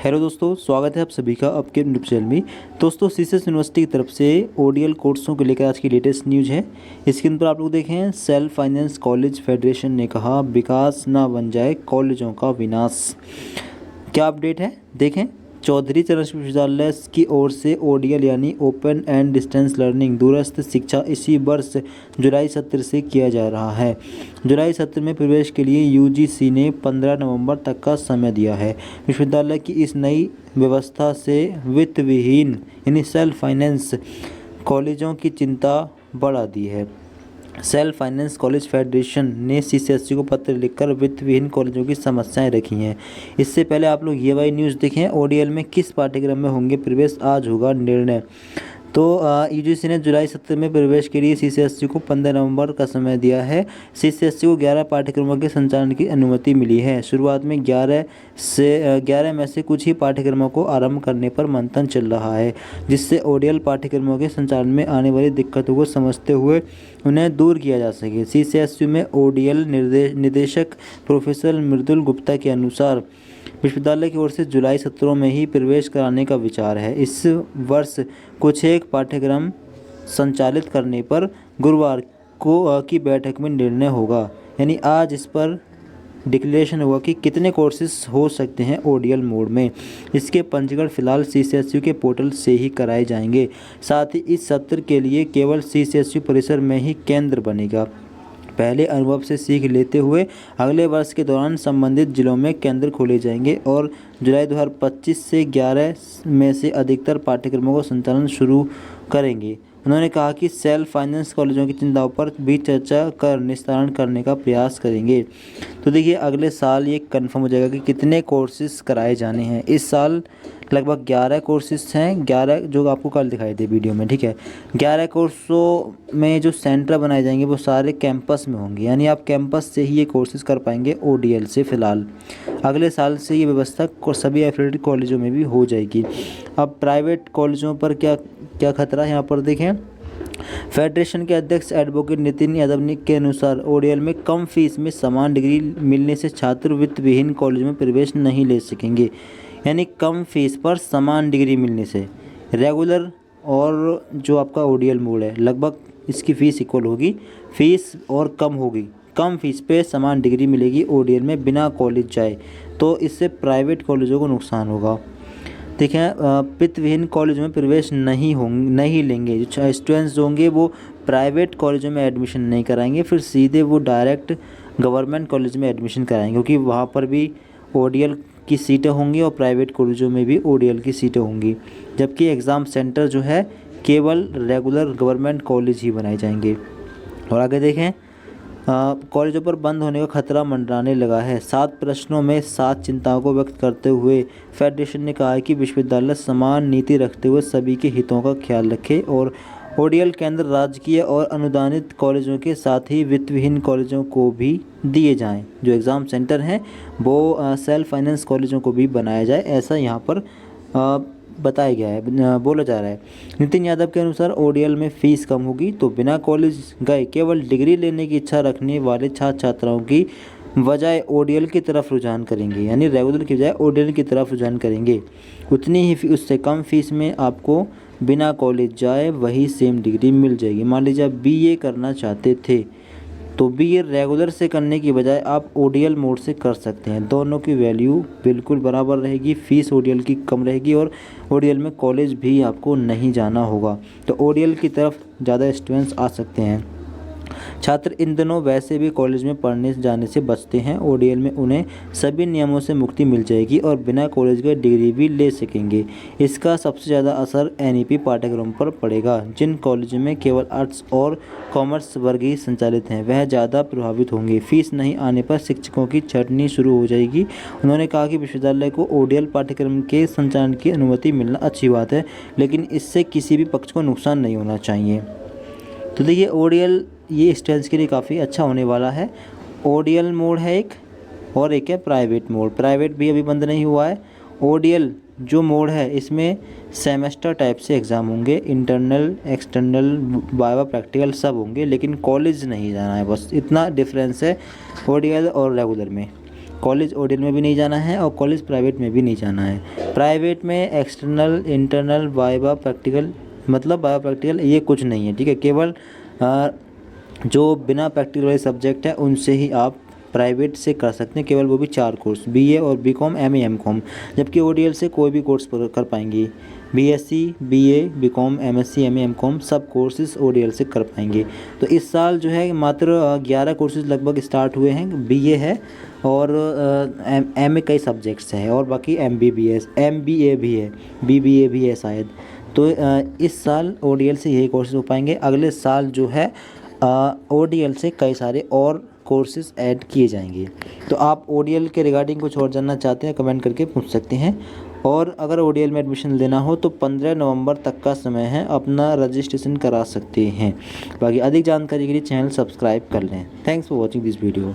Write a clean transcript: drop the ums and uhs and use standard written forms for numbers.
Hello दोस्तों, स्वागत है आप सभी का आपके यूट्यूब चैनल में। दोस्तों सीसीएस यूनिवर्सिटी की तरफ से ओडीएल कोर्सों को लेकर आज की लेटेस्ट न्यूज़ है। स्क्रीन पर आप लोग देखें, सेल्फ फाइनेंस कॉलेज फेडरेशन ने कहा विकास ना बन जाए कॉलेजों का विनाश। क्या अपडेट है देखें। चौधरी चरण सिंह विश्वविद्यालय की ओर से ओडीएल यानी ओपन एंड डिस्टेंस लर्निंग दूरस्थ शिक्षा इसी वर्ष जुलाई सत्र से किया जा रहा है। जुलाई सत्र में प्रवेश के लिए यूजीसी ने 15 नवंबर तक का समय दिया है। विश्वविद्यालय की इस नई व्यवस्था से वित्त विहीन यानी सेल्फ फाइनेंस कॉलेजों की चिंता बढ़ा दी है। सेल्फ फाइनेंस कॉलेज फेडरेशन ने सीसीएसई को पत्र लिखकर वित्त विहीन कॉलेजों की समस्याएं रखी हैं। इससे पहले आप लोग ये वाली न्यूज़ देखें, ओडीएल में किस पाठ्यक्रम में होंगे प्रवेश, आज होगा निर्णय। तो यूजीसी ने जुलाई सत्र में प्रवेश के लिए सीसीएसई को 15 नवंबर का समय दिया है। सीसीएसई को 11 पाठ्यक्रमों के संचालन की अनुमति मिली है। शुरुआत में 11 में से कुछ ही पाठ्यक्रमों को आरंभ करने पर मंथन चल रहा है, जिससे ओडीएल पाठ्यक्रमों के संचालन में आने वाली दिक्कतों को समझते हुए उन्हें दूर किया जा सके। सीसीएसई में ओडीएल निदेशक प्रोफेसर मृदुल गुप्ता के अनुसार विश्वविद्यालय की ओर से जुलाई सत्रों में ही प्रवेश कराने का विचार है। इस वर्ष कुछ एक पाठ्यक्रम संचालित करने पर गुरुवार को की बैठक में निर्णय होगा। यानी आज इस पर डिक्लेरेशन हुआ कि कितने कोर्सेज हो सकते हैं ओडीएल मोड में। इसके पंजीकरण फिलहाल सीसीएसयू के पोर्टल से ही कराए जाएंगे। साथ ही इस सत्र के लिए केवल सीसीएसयू परिसर में ही केंद्र बनेगा। पहले अनुभव से सीख लेते हुए अगले वर्ष के दौरान संबंधित जिलों में केंद्र खोले जाएंगे और जुलाई 2025 से 11 में से अधिकतर पाठ्यक्रमों का संचालन शुरू करेंगे। उन्होंने कहा कि सेल्फ फाइनेंस कॉलेजों की चिंताओं पर भी चर्चा कर निस्तारण करने का प्रयास करेंगे। तो देखिए, अगले साल ये कंफर्म हो जाएगा कि कितने कोर्सेज कराए जाने हैं। इस साल लगभग 11 कोर्सेज हैं, 11 जो आपको कल दिखाई दे वीडियो में, ठीक है। 11 कोर्सों में जो सेंटर बनाए जाएंगे वो सारे कैंपस में होंगे, यानी आप कैंपस से ही ये कोर्सेज कर पाएंगे ओडीएल से। फ़िलहाल अगले साल से ये व्यवस्था सभी एफिलिएटेड कॉलेजों में भी हो जाएगी। अब प्राइवेट कॉलेजों पर क्या खतरा है, यहाँ पर देखें। फेडरेशन के अध्यक्ष एडवोकेट नितिन यादव के अनुसार ओडीएल में कम फीस में समान डिग्री मिलने से छात्र वित्त विहीन कॉलेज में प्रवेश नहीं ले सकेंगे। यानी कम फीस पर समान डिग्री मिलने से रेगुलर और जो आपका ओडीएल मोड है लगभग इसकी फ़ीस इक्वल होगी, फीस और कम होगी। कम फीस पे समान डिग्री मिलेगी ओडीएल में बिना कॉलेज जाए, तो इससे प्राइवेट कॉलेजों को नुकसान होगा। देखें, वित्त विहीन कॉलेज में प्रवेश नहीं लेंगे। जो स्टूडेंट्स होंगे वो प्राइवेट कॉलेजों में एडमिशन नहीं कराएंगे, फिर सीधे वो डायरेक्ट गवर्नमेंट कॉलेज में एडमिशन कराएंगे, क्योंकि वहाँ पर भी ओडीएल की सीटें होंगी और प्राइवेट कॉलेजों में भी ओडीएल की सीटें होंगी। जबकि एग्ज़ाम सेंटर जो है केवल रेगुलर गवर्नमेंट कॉलेज ही बनाए जाएंगे। और आगे देखें, कॉलेजों पर बंद होने का खतरा मंडराने लगा है। 7 प्रश्नों में 7 चिंताओं को व्यक्त करते हुए फेडरेशन ने कहा है कि विश्वविद्यालय समान नीति रखते हुए सभी के हितों का ख्याल रखे और ओडीएल केंद्र राजकीय और अनुदानित कॉलेजों के साथ ही वित्त विहीन कॉलेजों को भी दिए जाएं। जो एग्ज़ाम सेंटर हैं वो सेल्फ फाइनेंस कॉलेजों को भी बनाया जाए, ऐसा यहाँ पर बताया गया है, बोला जा रहा है। नितिन यादव के अनुसार ओडीएल में फ़ीस कम होगी तो बिना कॉलेज गए केवल डिग्री लेने की इच्छा रखने वाले छात्र छात्राओं की बजाय ओडीएल की तरफ रुझान करेंगे, यानी रेगुलर की बजाय ओडीएल की तरफ रुझान करेंगे। उतनी ही उससे कम फीस में आपको बिना कॉलेज जाए वही सेम डिग्री मिल जाएगी। मान लीजिए आप बीए करना चाहते थे तो बीए रेगुलर से करने की बजाय आप ओडीएल मोड से कर सकते हैं। दोनों की वैल्यू बिल्कुल बराबर रहेगी, फ़ीस ओडीएल की कम रहेगी और ओडीएल में कॉलेज भी आपको नहीं जाना होगा, तो ओडीएल की तरफ ज़्यादा स्टूडेंट्स आ सकते हैं। छात्र इन दिनों वैसे भी कॉलेज में पढ़ने जाने से बचते हैं। ओडीएल में उन्हें सभी नियमों से मुक्ति मिल जाएगी और बिना कॉलेज के डिग्री भी ले सकेंगे। इसका सबसे ज़्यादा असर एनईपी पाठ्यक्रम पर पड़ेगा। जिन कॉलेजों में केवल आर्ट्स और कॉमर्स वर्ग ही संचालित हैं वह ज़्यादा प्रभावित होंगे। फीस नहीं आने पर शिक्षकों की छंटनी शुरू हो जाएगी। उन्होंने कहा कि विश्वविद्यालय को ओडीएल पाठ्यक्रम के संचालन की अनुमति मिलना अच्छी बात है, लेकिन इससे किसी भी पक्ष को नुकसान नहीं होना चाहिए। तो देखिए, ओडीएल ये स्टूडेंट्स के लिए काफ़ी अच्छा होने वाला है। ओडीएल मोड है एक, और एक है प्राइवेट मोड। प्राइवेट भी अभी बंद नहीं हुआ है। ओडीएल जो मोड है इसमें सेमेस्टर टाइप से एग्ज़ाम होंगे, इंटरनल एक्सटर्नल वाइवा प्रैक्टिकल सब होंगे, लेकिन कॉलेज नहीं जाना है, बस इतना डिफरेंस है ओडीएल और रेगुलर में। कॉलेज ओडीएल में भी नहीं जाना है और कॉलेज प्राइवेट में भी नहीं जाना है। प्राइवेट में एक्सटर्नल, इंटरनल, वाइवा, प्रैक्टिकल, मतलब बायो प्रैक्टिकल ये कुछ नहीं है, ठीक है। केवल जो बिना प्रैक्टिकल वाले सब्जेक्ट है उनसे ही आप प्राइवेट से कर सकते हैं, केवल वो भी 4 कोर्स, बीए और बीकॉम, एमए, एमकॉम। जबकि ओडीएल से कोई भी कोर्स कर पाएंगे, BSc, BA, BCom, MSc, MA, MCom सब कोर्सेज ओडीएल से कर पाएंगे। तो इस साल जो है मात्र 11 कोर्सेज लगभग स्टार्ट हुए हैं। बीए है और एमए कई सब्जेक्ट्स हैं और बाकी एमबीबीएस, एमबीए भी है, बीबीए भी है शायद। तो इस साल ओडीएल से यही कोर्सेज हो पाएंगे। अगले साल जो है ओडीएल से कई सारे और कोर्सेज ऐड किए जाएंगे। तो आप ओडीएल के रिगार्डिंग कुछ और जानना चाहते हैं कमेंट करके पूछ सकते हैं। और अगर ओडीएल में एडमिशन लेना हो तो 15 नवंबर तक का समय है, अपना रजिस्ट्रेशन करा सकते हैं। बाकी अधिक जानकारी के लिए चैनल सब्सक्राइब कर लें। Thanks for watching this video.